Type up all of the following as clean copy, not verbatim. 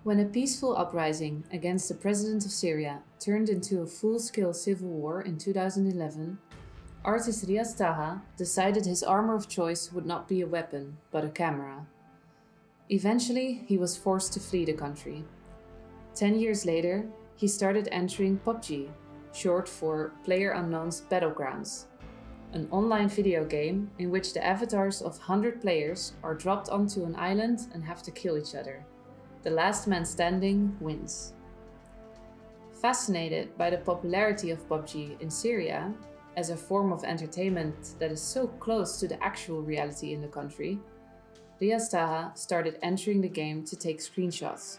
When a peaceful uprising against the president of Syria turned into a full-scale civil war in 2011, artist Riaz Taha decided his armor of choice would not be a weapon, but a camera. Eventually, he was forced to flee the country. 10 years later, he started entering PUBG, short for PlayerUnknown's Battlegrounds, an online video game in which the avatars of 100 players are dropped onto an island and have to kill each other. The last man standing wins. Fascinated by the popularity of PUBG in Syria, as a form of entertainment that is so close to the actual reality in the country, Riaz Taha started entering the game to take screenshots,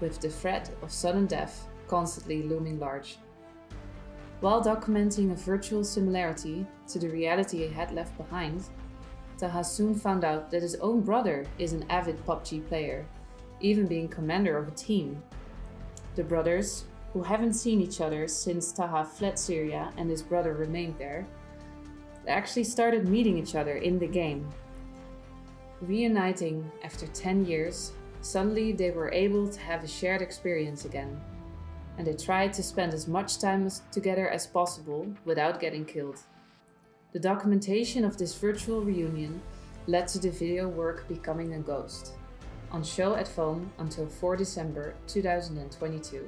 with the threat of sudden death constantly looming large. While documenting a virtual similarity to the reality he had left behind, Taha soon found out that his own brother is an avid PUBG player, even being commander of a team. The brothers, who haven't seen each other since Taha fled Syria and his brother remained there, actually started meeting each other in the game. Reuniting after 10 years, suddenly they were able to have a shared experience again, and they tried to spend as much time together as possible without getting killed. The documentation of this virtual reunion led to the video work Becoming a Ghost, on show at Foam until 4 December 2022.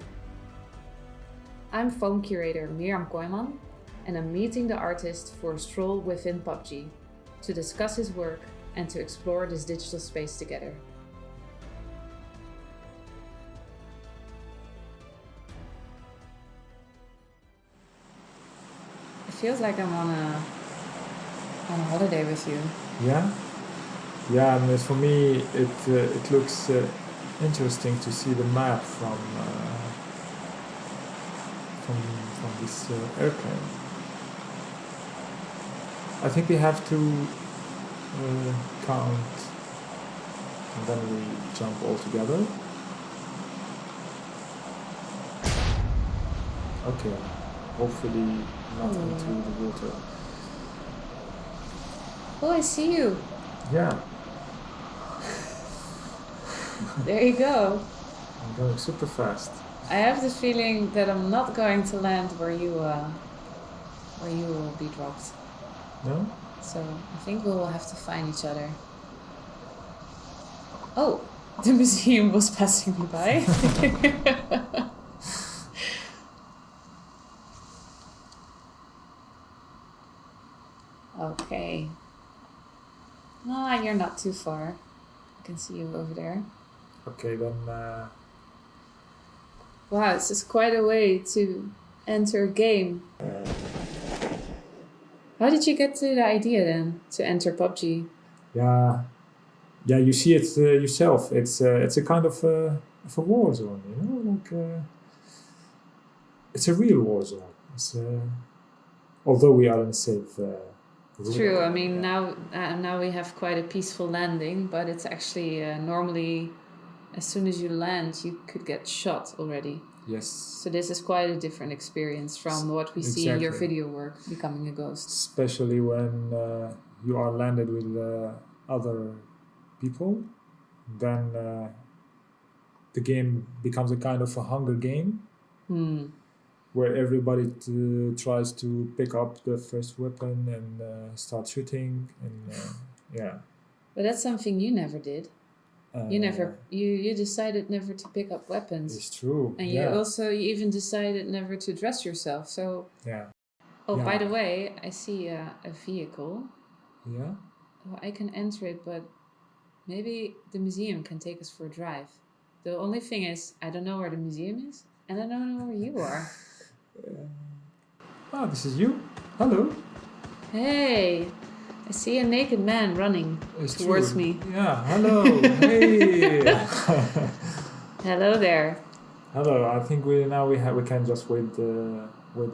I'm Foam curator Mirjam Kooijman, and I'm meeting the artist for a stroll within PUBG to discuss his work and to explore this digital space together. It feels like I'm on a holiday with you. Yeah, yeah, and for me, it looks interesting to see the map from this airplane. I think we have to count, and then we jump all together. Okay, hopefully not into the water. Oh, I see you. Yeah, There you go. I'm going super fast. I have the feeling that I'm not going to land where you will be dropped. No? So I think we will have to find each other. Oh, the museum was passing me by. Okay. No, you're not too far. I can see you over there. Okay, then. Wow, this is quite a way to enter a game. How did you get to the idea then to enter PUBG? Yeah, yeah, you see it yourself. It's a kind of a war zone, you know, like it's a real war zone. It's although we are in a safe. True. I mean, now we have quite a peaceful landing, but it's actually normally, as soon as you land, you could get shot already. Yes. So this is quite a different experience from what we see in your Exactly. video work, Becoming a Ghost. Especially when you are landed with other people, then the game becomes a kind of a hunger game. Where everybody tries to pick up the first weapon and start shooting, and yeah. But that's something you never did. You decided never to pick up weapons. It's true. And yeah. you even decided never to dress yourself. So Yeah. oh, Yeah. by the way, I see a vehicle. Yeah. Oh, I can enter it, but maybe the museum can take us for a drive. The only thing is, I don't know where the museum is, and I don't know where you are. Oh, this is you. Hello. Hey, I see a naked man running It's towards true. me. Yeah. Hello. Hey. Hello there. Hello. I think we can just wait the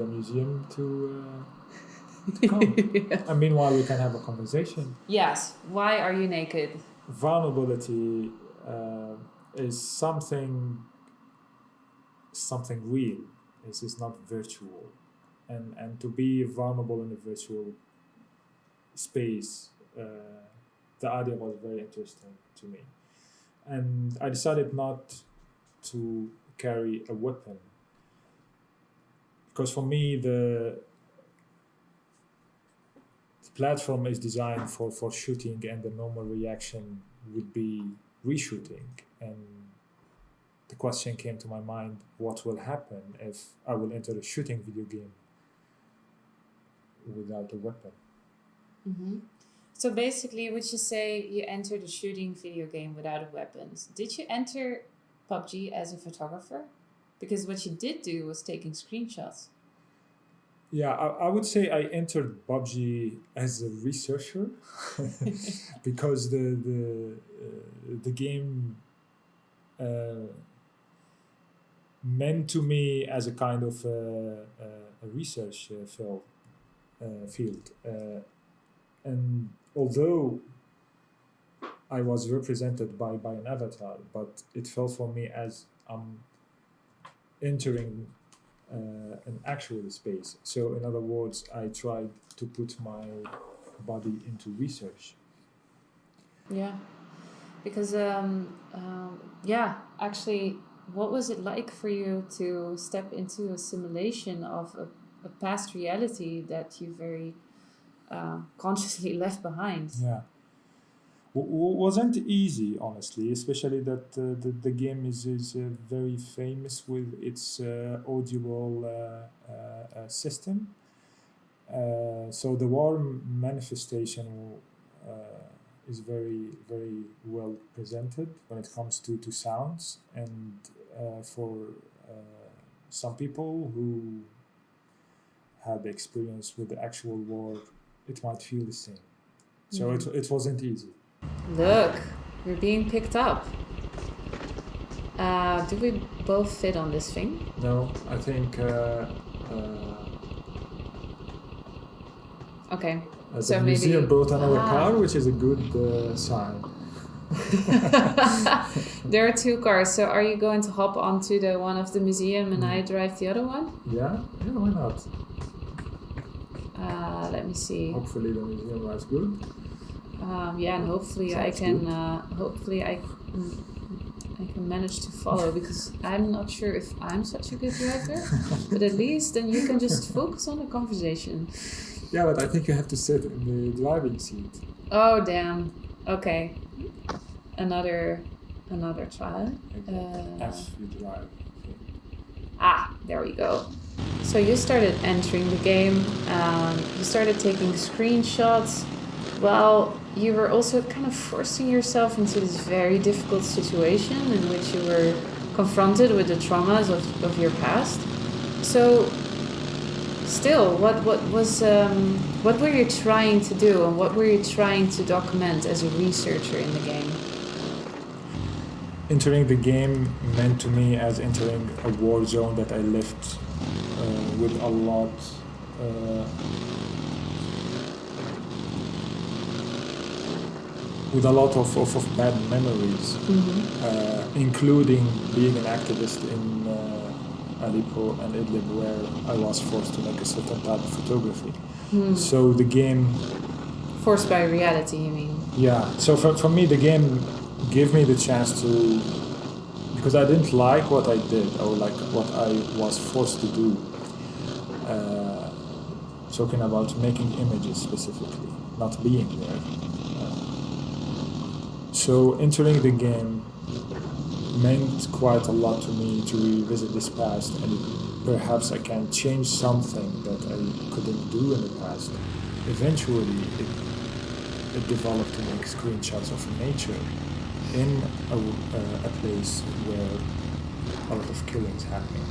museum to come. Yeah. And meanwhile, we can have a conversation. Yes. Why are you naked? Vulnerability is something real. This is not virtual, and to be vulnerable in a virtual space, the idea was very interesting to me, and I decided not to carry a weapon. Because for me, the platform is designed for shooting, and the normal reaction would be reshooting. And the question came to my mind, what will happen if I will enter a shooting video game without a weapon? Mm-hmm. So basically, would you say you entered a shooting video game without a weapon? Did you enter PUBG as a photographer? Because what you did do was taking screenshots. Yeah, I would say I entered PUBG as a researcher because the game meant to me as a kind of a research field. And although I was represented by an avatar, but it felt for me as I'm entering an actual space. So in other words, I tried to put my body into research. Yeah, because actually, what was it like for you to step into a simulation of a past reality that you very consciously left behind? Yeah. Wasn't easy, honestly, especially that the game is very famous with its audible system. So the war manifestation is very, very well presented when it comes to sounds. And for some people who had experience with the actual war, it might feel the same. So it wasn't easy. Look, we're being picked up. Do we both fit on this thing? No, I think. Okay. The museum brought another car, which is a good sign. There are two cars, so are you going to hop onto the one of the museum and I drive the other one? Yeah, why not? Let me see. Hopefully the museum was good. And hopefully I can manage to follow, because I'm not sure if I'm such a good driver, but at least then you can just focus on the conversation. Yeah, but I think you have to sit in the driving seat. Oh damn. Okay. Another trial. F you drive. There we go. So you started entering the game. You started taking screenshots. Well, you were also kind of forcing yourself into this very difficult situation in which you were confronted with the traumas of your past. So, still, what were you trying to do, and what were you trying to document as a researcher in the game? Entering the game meant to me as entering a war zone that I left with a lot. With a lot of bad memories, including being an activist in Aleppo and Idlib, where I was forced to make a certain type of photography. So the game... Forced by reality, you mean? Yeah, so for me the game gave me the chance to... Because I didn't like what I did, or like what I was forced to do. Talking about making images specifically, not being there. So entering the game meant quite a lot to me to revisit this past, and perhaps I can change something that I couldn't do in the past. Eventually, it developed to make screenshots of nature in a place where a lot of killings happening.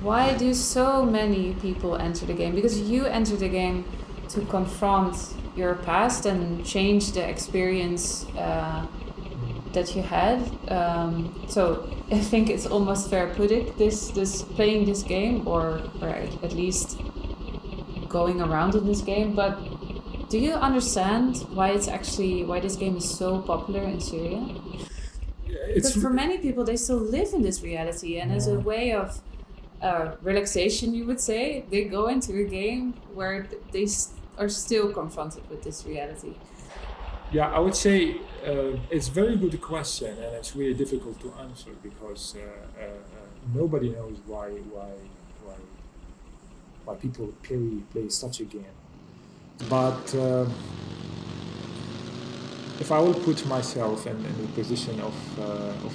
Why do so many people enter the game? Because you enter the game to confront your past and change the experience that you had. So I think it's almost therapeutic, this playing this game, or at least going around in this game. But do you understand why this game is so popular in Syria? Because for many people, they still live in this reality, and as a way of relaxation, you would say, they go into a game where they are still confronted with this reality. Yeah, I would say it's very good question, and it's really difficult to answer because nobody knows why why people play such a game. But if I will put myself in the position of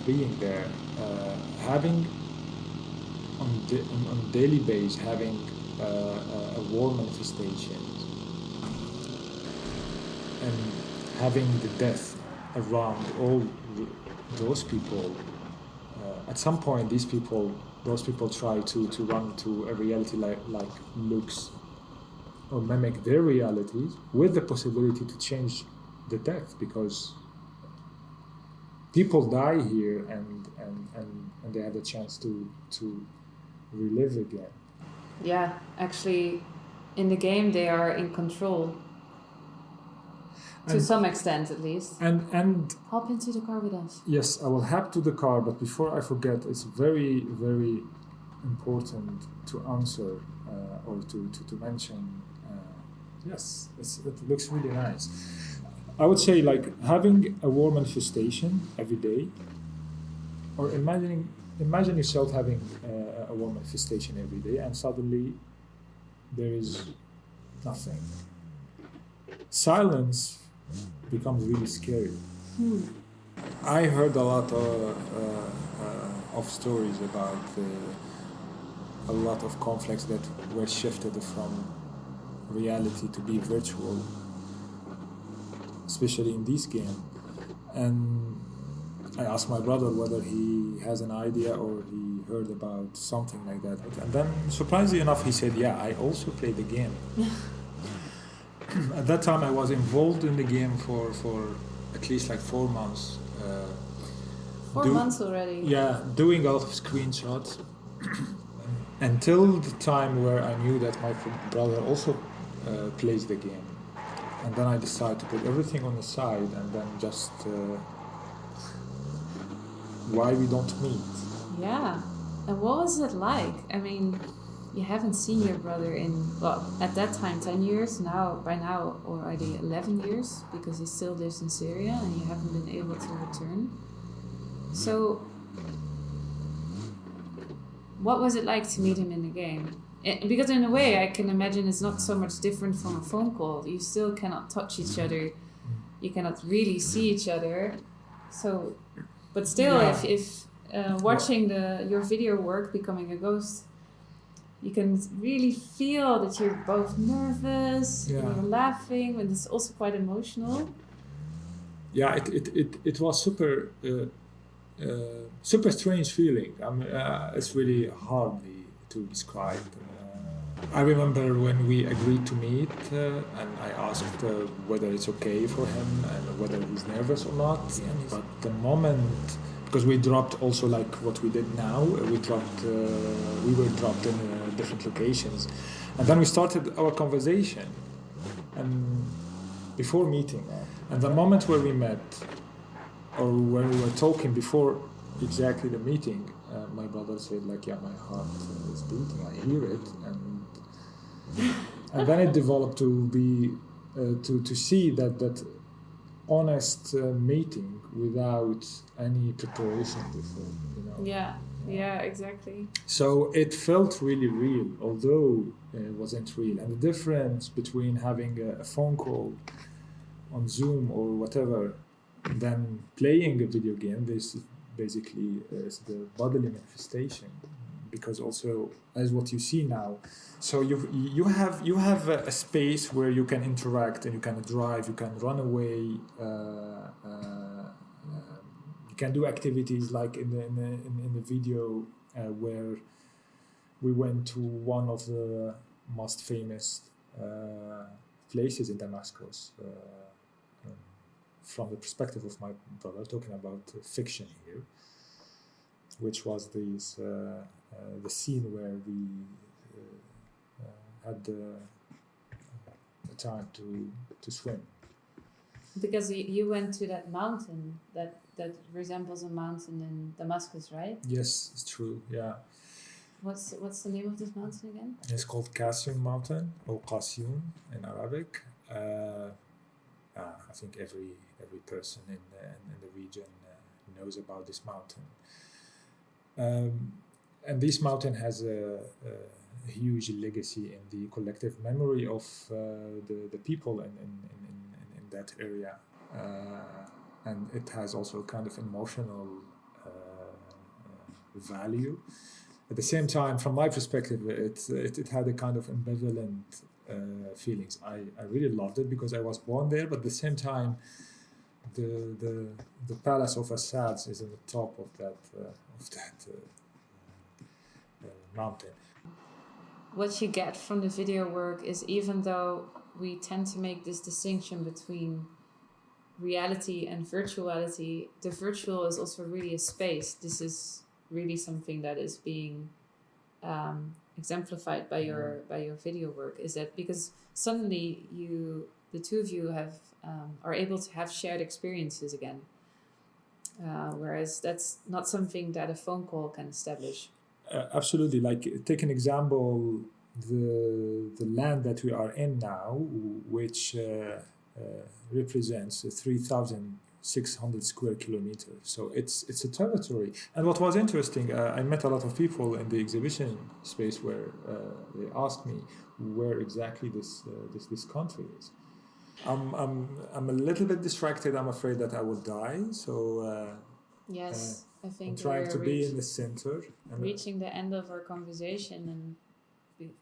being there, having on daily basis having a war manifestation and having the death around all those people, at some point those people try to run to a reality like looks or mimic their realities with the possibility to change the death, because people die here and they have a chance to relive again. Yeah, actually, in the game they are in control. To some extent, at least. And hop into the car with us. Yes, I will hop to the car, but before I forget, it's very, very important to answer or to mention. Yes, it looks really nice. I would say like having a war manifestation every day, or imagine yourself having a war manifestation every day, and suddenly there is nothing. Silence becomes really scary. I heard a lot of stories about a lot of conflicts that were shifted from reality to be virtual, especially in this game. And I asked my brother whether he has an idea or he heard about something like that. And then, surprisingly enough, he said, "Yeah, I also played the game." At that time, I was involved in the game for at least like 4 months. 4 months already? Yeah, doing a lot of screenshots until the time where I knew that my brother also plays the game. And then I decided to put everything on the side and then just why we don't meet. Yeah. And what was it like? I mean, you haven't seen your brother in, well, at that time 10 years, by now already 11 years, because he still lives in Syria and you haven't been able to return. So, what was it like to meet him in the game? Because in a way, I can imagine it's not so much different from a phone call. You still cannot touch each other. You cannot really see each other. So, but still, yeah. if watching your video work, Becoming a Ghost, you can really feel that you're both nervous, you're laughing, and it's also quite emotional. Yeah, it was super strange feeling. I mean, it's really hardly to describe. I remember when we agreed to meet, and I asked whether it's okay for him and whether he's nervous or not. But the moment, because we dropped also like what we did now, we were dropped in different locations, and then we started our conversation, and before meeting, and the moment where we met, or when we were talking before exactly the meeting, my brother said like, "Yeah, my heart is beating. I hear it," and then it developed to be to see that honest meeting without any preparation before, you know. Yeah, exactly. So it felt really real, although it wasn't real. And the difference between having a phone call on Zoom or whatever than playing a video game, this basically is the bodily manifestation, because also as what you see now, so you have a space where you can interact and you can drive, you can run away, you can do activities like in the video where we went to one of the most famous places in Damascus. From the perspective of my brother, talking about fiction here, which was the scene where we had the time to swim. Because you went to that mountain that resembles a mountain in Damascus, right? Yes, it's true. Yeah. What's the name of this mountain again? It's called Qasim Mountain, or Qasim in Arabic. I think every person in the region knows about this mountain. And this mountain has a huge legacy in the collective memory of the people in that area. And it has also kind of emotional value. At the same time, from my perspective, it had a kind of ambivalent feelings. I really loved it because I was born there, but at the same time, the Palace of Assad is on the top of that mountain. What you get from the video work is, even though we tend to make this distinction between reality and virtuality, the virtual is also really a space. This is really something that is being exemplified by your video work. Is that because suddenly the two of you are able to have shared experiences again, whereas that's not something that a phone call can establish. Absolutely. Like, take an example, the land that we are in now, which represents 3,600 square kilometers. So it's a territory. And what was interesting, I met a lot of people in the exhibition space where they asked me where exactly this country is. I'm a little bit distracted. I'm afraid that I will die. So yes, I think I'm trying to be in the center. And reaching the end of our conversation, and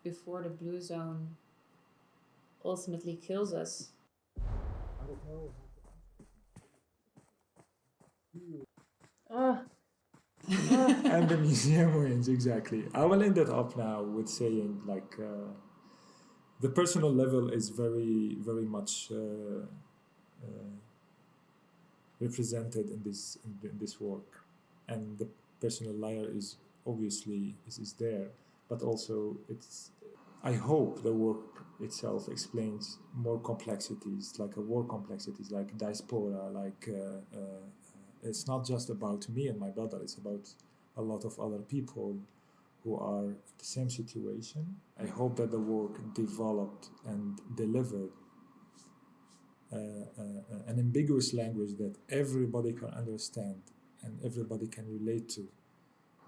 before the blue zone ultimately kills us. I don't know. And the museum wins, exactly. I will end it up now with saying, like, the personal level is very, very much represented in this work, and the personal layer is obviously is there, but also I hope the work itself explains more complexities, like war complexities, like diaspora, like it's not just about me and my brother, it's about a lot of other people who are in the same situation. I hope that the work developed and delivered an ambiguous language that everybody can understand and everybody can relate to,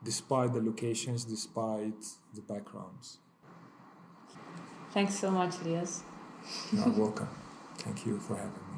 despite the locations, despite the backgrounds. Thanks so much, Elias. You're welcome. Thank you for having me.